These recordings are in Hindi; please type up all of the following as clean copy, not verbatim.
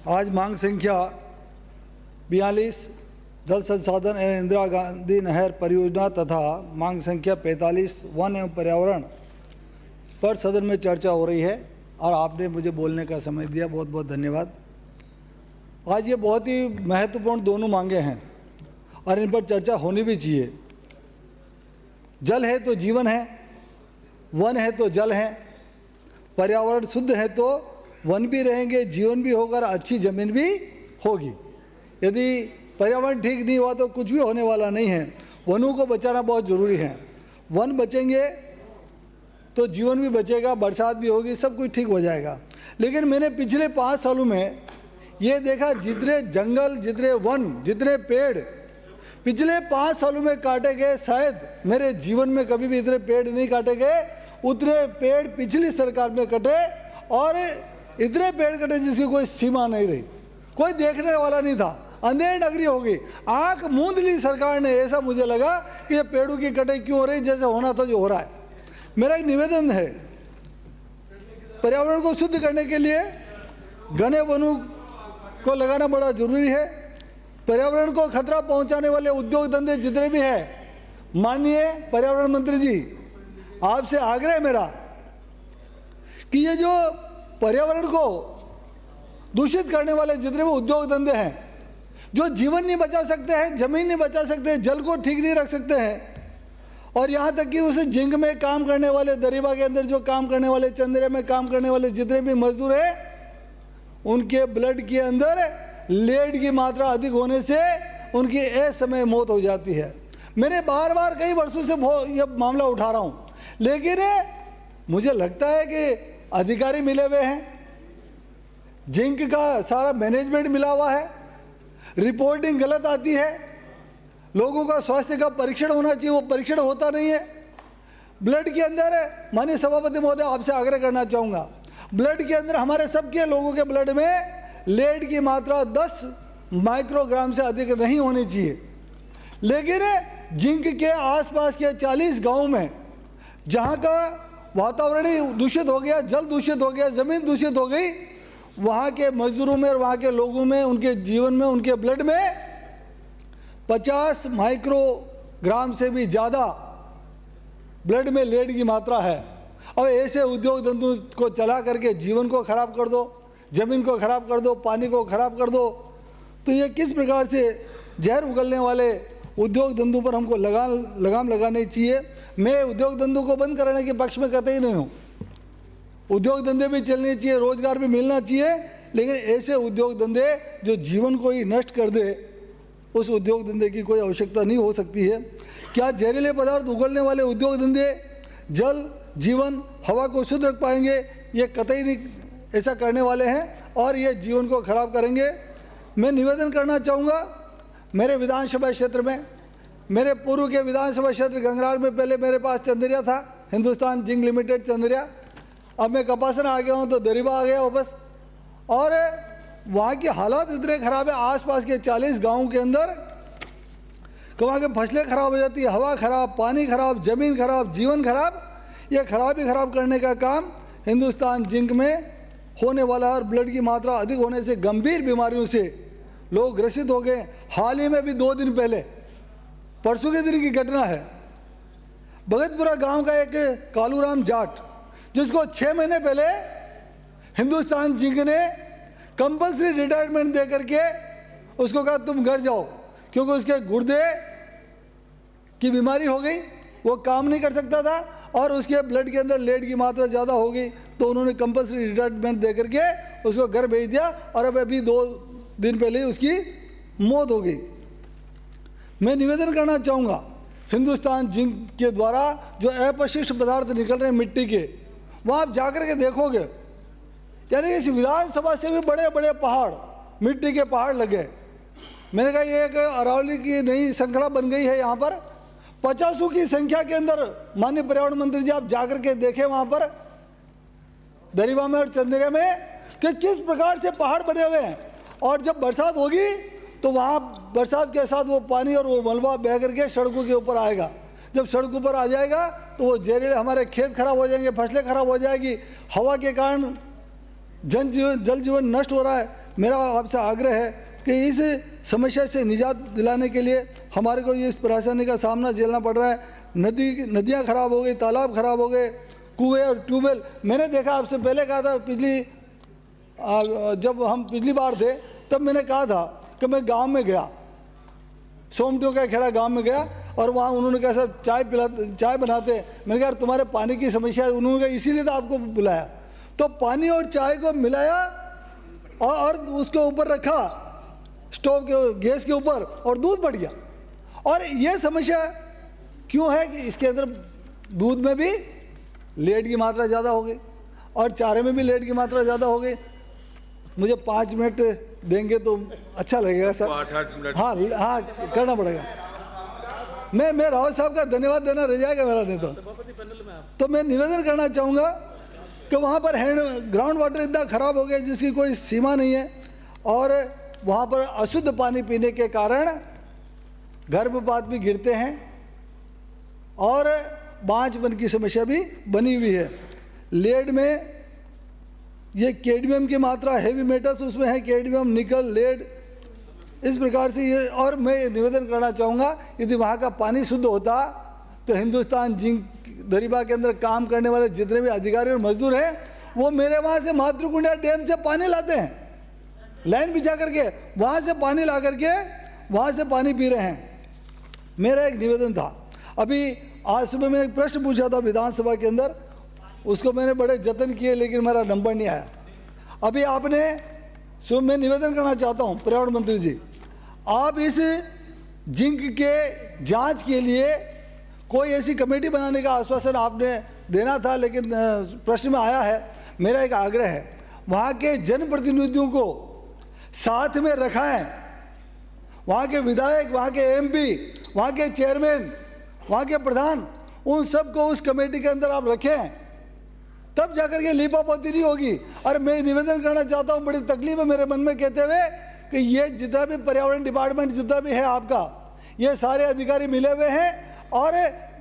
आज मांग संख्या 42 जल संसाधन एवं इंदिरा गांधी नहर परियोजना तथा मांग संख्या 45 वन एवं पर्यावरण पर सदन में चर्चा हो रही है और आपने मुझे बोलने का समय दिया, बहुत बहुत धन्यवाद। आज ये बहुत ही महत्वपूर्ण दोनों मांगे हैं और इन पर चर्चा होनी भी चाहिए। जल है तो जीवन है, वन है तो जल है, पर्यावरण शुद्ध है तो वन भी रहेंगे, जीवन भी होगा और अच्छी ज़मीन भी होगी। यदि पर्यावरण ठीक नहीं हुआ तो कुछ भी होने वाला नहीं है। वनों को बचाना बहुत ज़रूरी है। वन बचेंगे तो जीवन भी बचेगा, बरसात भी होगी, सब कुछ ठीक हो जाएगा। लेकिन मैंने पिछले 5 सालों में ये देखा, जितने जंगल, जितने वन, जितने पेड़ पिछले 5 सालों में काटे गए, शायद मेरे जीवन में कभी भी इतने पेड़ नहीं काटे गए। उतने पेड़ पिछली सरकार में कटे और इतने पेड़ कटे जिसकी कोई सीमा नहीं रही, कोई देखने वाला नहीं था। अंधेरी नगरी हो गई, आँख मूंद ली सरकार ने। ऐसा मुझे लगा कि ये पेड़ों की कटाई क्यों हो रही, जैसे होना था जो हो रहा है। मेरा एक निवेदन है, पर्यावरण को शुद्ध करने के लिए घने वनों को लगाना बड़ा जरूरी है। पर्यावरण को खतरा पहुंचाने वाले उद्योग धंधे जितने भी हैं, माननीय पर्यावरण मंत्री जी, आपसे आग्रह है मेरा कि ये जो पर्यावरण को दूषित करने वाले जितने भी उद्योग धंधे हैं, जो जीवन नहीं बचा सकते हैं, जमीन नहीं बचा सकते हैं, जल को ठीक नहीं रख सकते हैं, और यहाँ तक कि उस जिंक में काम करने वाले, दरिबा के अंदर जो काम करने वाले, चंद्रिया में काम करने वाले जितने भी मजदूर हैं, उनके ब्लड के अंदर लेड की मात्रा अधिक होने से उनकी असमय मौत हो जाती है। मैंने बार बार कई वर्षों से यह मामला उठा रहा हूँ, लेकिन मुझे लगता है कि अधिकारी मिले हुए हैं, जिंक का सारा मैनेजमेंट मिला हुआ है, रिपोर्टिंग गलत आती है, लोगों का स्वास्थ्य का परीक्षण होना चाहिए, वो परीक्षण होता नहीं है। ब्लड के अंदर, माननीय सभापति महोदय आपसे आग्रह करना चाहूँगा, ब्लड के अंदर हमारे सबके लोगों के ब्लड में लेड की मात्रा 10 माइक्रोग्राम से अधिक नहीं होनी चाहिए। लेकिन जिंक के आसपास के 40 गांव में जहां का वातावरण ही दूषित हो गया, जल दूषित हो गया, ज़मीन दूषित हो गई, वहाँ के मजदूरों में और वहाँ के लोगों में, उनके जीवन में, उनके ब्लड में 50 माइक्रोग्राम से भी ज़्यादा ब्लड में लेड की मात्रा है। और ऐसे उद्योग धंधों को चला करके जीवन को ख़राब कर दो, ज़मीन को ख़राब कर दो, पानी को ख़राब कर दो, तो ये किस प्रकार से जहर उगलने वाले उद्योग धंधों पर हमको लगाम लगानी चाहिए। मैं उद्योग धंधों को बंद कराने के पक्ष में कतई नहीं हूँ। उद्योग धंधे भी चलने चाहिए, रोजगार भी मिलना चाहिए, लेकिन ऐसे उद्योग धंधे जो जीवन को ही नष्ट कर दे, उस उद्योग धंधे की कोई आवश्यकता नहीं हो सकती है। क्या जहरीले पदार्थ उगलने वाले उद्योग धंधे जल, जीवन, हवा को शुद्ध रख पाएंगे? ये कतई नहीं ऐसा करने वाले हैं और ये जीवन को खराब करेंगे। मैं निवेदन करना चाहूँगा, मेरे विधानसभा क्षेत्र में, मेरे पूर्व के विधानसभा क्षेत्र गंगराल में पहले मेरे पास चंद्रिया था, हिंदुस्तान जिंक लिमिटेड चंद्रिया। अब मैं कपासन आ गया हूँ तो दरिबा आ गया वापस, और वहाँ की हालात इतने ख़राब है। आसपास के 40 गाँव के अंदर वहाँ के फसलें खराब हो जाती है, हवा खराब, पानी खराब, ज़मीन खराब, जीवन खराब। ये खराब ही खराब करने का काम हिंदुस्तान जिंक में होने वाला है। और ब्लड की मात्रा अधिक होने से गंभीर बीमारियों से लोग ग्रसित हो गए। हाल ही में भी 2 दिन पहले, परसों के दिन की घटना है, भगतपुरा गांव का एक कालूराम जाट, जिसको 6 महीने पहले हिंदुस्तान जिंक ने कंपल्सरी रिटायरमेंट दे करके उसको कहा तुम घर जाओ, क्योंकि उसके गुर्दे की बीमारी हो गई, वो काम नहीं कर सकता था और उसके ब्लड के अंदर लेड की मात्रा ज़्यादा हो गई, तो उन्होंने कंपल्सरी रिटायरमेंट दे करके उसको घर भेज दिया और अब अभी 2 दिन पहले ही उसकी मौत हो गई। मैं निवेदन करना चाहूँगा, हिंदुस्तान जिंक के द्वारा जो अपशिष्ट पदार्थ निकल रहे हैं मिट्टी के, वहाँ आप जाकर के देखोगे, यानी इस विधानसभा से भी बड़े बड़े पहाड़, मिट्टी के पहाड़ लगे। मैंने कहा ये एक अरावली की नई श्रृंखला बन गई है यहाँ पर। 50 की संख्या के अंदर माननीय पर्यावरण मंत्री जी आप जाकर के देखें वहाँ पर दरिबा में और चंद्रिया में कि किस प्रकार से पहाड़ बने हुए हैं। और जब बरसात होगी तो वहाँ बरसात के साथ वो पानी और वो मलबा बह करके सड़कों के ऊपर आएगा। जब सड़कों पर आ जाएगा तो वो जहरीले, हमारे खेत खराब हो जाएंगे, फसलें खराब हो जाएगी, हवा के कारण जल जीवन नष्ट हो रहा है, मेरा आपसे आग्रह है कि इस समस्या से निजात दिलाने के लिए हमारे को ये इस परेशानी का सामना झेलना पड़ रहा है। नदियाँ खराब हो गई, तालाब खराब हो गए, कुएँ और ट्यूबवेल। मैंने देखा, आपसे पहले कहा था, जब हम पिछली बार थे तब मैंने कहा था कि मैं गांव में गया, सोमटो का खेड़ा गांव में गया और वहाँ उन्होंने कहा सर चाय बनाते। मैंने कहा तुम्हारे पानी की समस्या है। उन्होंने कहा इसीलिए तो आपको बुलाया। तो पानी और चाय को मिलाया और उसके ऊपर रखा, स्टोव के गैस के ऊपर, और दूध बढ़ गया। और ये समस्या क्यों है कि इसके अंदर दूध में भी लेड की मात्रा ज़्यादा हो गई और चारे में भी लेड की मात्रा ज़्यादा हो गई। मुझे 5 मिनट देंगे तो अच्छा लगेगा सर। 8 मिनट। हाँ करना पड़ेगा। मैं रावत साहब का धन्यवाद देना रह जाएगा मेरा, नहीं तो मैं निवेदन करना चाहूँगा कि वहाँ पर ग्राउंड वाटर इतना ख़राब हो गया जिसकी कोई सीमा नहीं है, और वहाँ पर अशुद्ध पानी पीने के कारण गर्भपात भी गिरते हैं और बांझपन की समस्या भी बनी हुई है। लेड में ये कैडमियम की मात्रा, हेवी मेटल्स उसमें है, कैडमियम, निकल, लेड, इस प्रकार से ये। और मैं निवेदन करना चाहूँगा, यदि वहाँ का पानी शुद्ध होता तो हिंदुस्तान जिंक दरिबा के अंदर काम करने वाले जितने भी अधिकारी और मजदूर हैं वो मेरे वहाँ से मातृकुंडा डैम से पानी लाते हैं, लाइन बिछा करके वहाँ से पानी ला करके वहाँ से पानी पी रहे हैं। मेरा एक निवेदन था, अभी आज सुबह मैंने एक प्रश्न पूछा था विधानसभा के अंदर, उसको मैंने बड़े जतन किए लेकिन मेरा नंबर नहीं आया। अभी आपने मैं निवेदन करना चाहता हूँ पर्यावरण मंत्री जी, आप इस जिंक के जांच के लिए कोई ऐसी कमेटी बनाने का आश्वासन आपने देना था, लेकिन प्रश्न में आया है। मेरा एक आग्रह है, वहाँ के जनप्रतिनिधियों को साथ में रखाएं, वहाँ के विधायक, वहाँ के एमपी, वहाँ के चेयरमैन, वहाँ के प्रधान, उन सबको उस कमेटी के अंदर आप रखें, तब जाकर के लीपापोती नहीं होगी। और मैं निवेदन करना चाहता हूँ, बड़ी तकलीफ है मेरे मन में कहते हुए कि ये जितना भी पर्यावरण डिपार्टमेंट जितना भी है आपका, ये सारे अधिकारी मिले हुए हैं और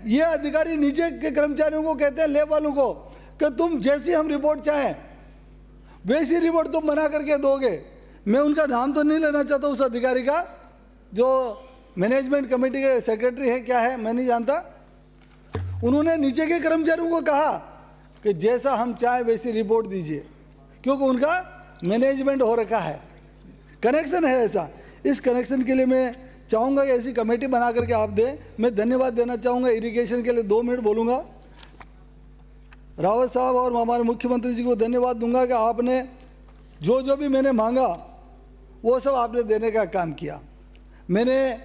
ये अधिकारी नीचे के कर्मचारियों को कहते हैं, लैब वालों को, कि तुम जैसी हम रिपोर्ट चाहें वैसी रिपोर्ट तुम बना करके दोगे। मैं उनका नाम तो नहीं लेना चाहता उस अधिकारी का, जो मैनेजमेंट कमेटी के सेक्रेटरी है, क्या है मैं नहीं जानता। उन्होंने नीचे के कर्मचारियों को कहा कि जैसा हम चाहें वैसी रिपोर्ट दीजिए, क्योंकि उनका मैनेजमेंट हो रखा है, कनेक्शन है ऐसा। इस कनेक्शन के लिए मैं चाहूँगा कि ऐसी कमेटी बना करके आप दें। मैं धन्यवाद देना चाहूँगा, इरिगेशन के लिए 2 मिनट बोलूँगा। रावत साहब और हमारे मुख्यमंत्री जी को धन्यवाद दूंगा कि आपने जो भी मैंने मांगा वो सब आपने देने का काम किया। मैंने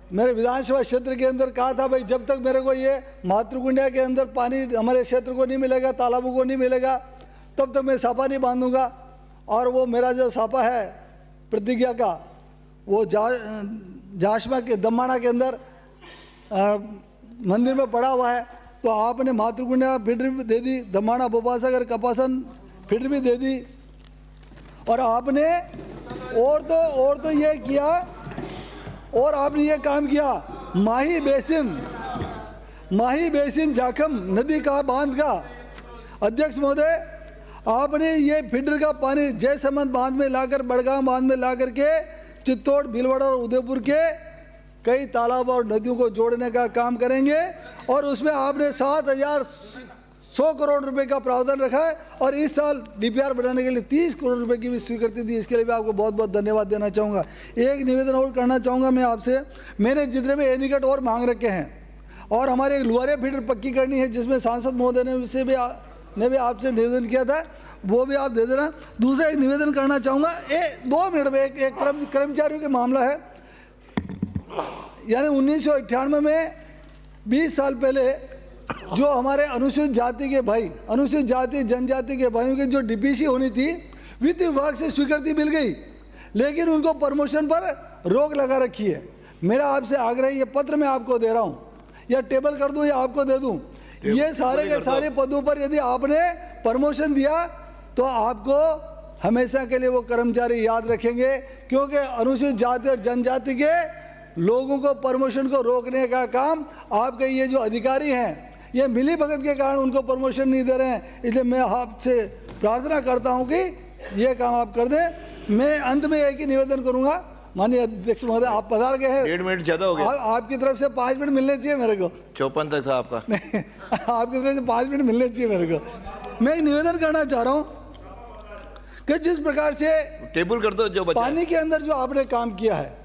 मेरे विधानसभा क्षेत्र के अंदर कहा था, भाई जब तक मेरे को ये मातृकुंडिया के अंदर पानी हमारे क्षेत्र को नहीं मिलेगा, तालाबों को नहीं मिलेगा, तब तक मैं सापा नहीं बांधूंगा। और वो मेरा जो सापा है प्रतिज्ञा का, वो जाशमा के दम्माना के अंदर मंदिर में पड़ा हुआ है। तो आपने मातृकुंडिया फीडर भी दे दी, दम्माना बोपासागर कपासन फीडर भी दे दी, और आपने और तो ये किया, और आपने ये काम किया, माही बेसिन जाखम नदी का बांध का अध्यक्ष महोदय, आपने ये फीडर का पानी जयसमंद बांध में लाकर, बड़गांव बांध में ला करके चित्तौड़, भीलवाड़ा और उदयपुर के कई तालाब और नदियों को जोड़ने का काम करेंगे। और उसमें आपने 7,100 करोड़ रुपए का प्रावधान रखा है, और इस साल डीपीआर बनाने के लिए 30 करोड़ रुपए की भी स्वीकृति दी। इसके लिए भी आपको बहुत बहुत धन्यवाद देना चाहूँगा। एक निवेदन और करना चाहूँगा मैं आपसे, मैंने जितने भी एनीकट और मांग रखे हैं, और हमारे एक लुहारिया फीडर पक्की करनी है जिसमें सांसद महोदय ने भी आपसे निवेदन किया था, वो भी आप दे देना। दूसरा एक निवेदन करना चाहूँगा, 2 मिनट में, एक कर्मचारियों के मामला है। यानी 1998 में 20 साल पहले जो हमारे अनुसूचित जाति के भाई, अनुसूचित जाति जनजाति के भाइयों की जो डीपीसी होनी थी, वित्त विभाग से स्वीकृति मिल गई, लेकिन उनको प्रमोशन पर रोक लगा रखी है। मेरा आपसे आग्रह, ये पत्र मैं आपको दे रहा हूँ, या टेबल कर दूँ या आपको दे दूँ, ये सारे के सारे पदों पर यदि आपने प्रमोशन दिया तो आपको हमेशा के लिए वो कर्मचारी याद रखेंगे, क्योंकि अनुसूचित जाति और जनजाति के लोगों को प्रमोशन को रोकने का काम आपके ये जो अधिकारी हैं, ये मिली भगत के कारण उनको प्रमोशन नहीं दे रहे हैं। इसलिए मैं आपसे प्रार्थना करता हूं कि ये काम आप कर दें। मैं अंत में एक ही निवेदन करूंगा, माननीय अध्यक्ष महोदय, आप पधार गए हैं, 1.5 मिनट ज्यादा हो गया। आपकी तरफ से 5 मिनट मिलने चाहिए मेरे को। 54 तक था आपका। नहीं, आपकी तरफ से 5 मिनट मिलने चाहिए मेरे को। मैं एक निवेदन करना चाह रहा हूं कि जिस प्रकार से टेबल कर दो जो बचा है। पानी के अंदर जो आपने काम किया है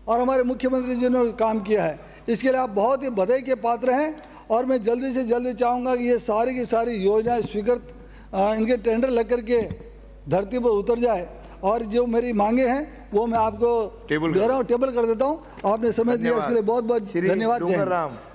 और हमारे मुख्यमंत्री जी ने काम किया है, इसके लिए आप बहुत ही बधाई के पात्र हैं। और मैं जल्दी से जल्दी चाहूँगा कि ये सारी की सारी योजनाएं स्वीकृत, इनके टेंडर लग करके धरती पर उतर जाए। और जो मेरी मांगे हैं वो मैं आपको दे रहा हूँ, टेबल कर देता हूँ। आपने समय दिया इसके लिए बहुत बहुत धन्यवाद। जय हिंद।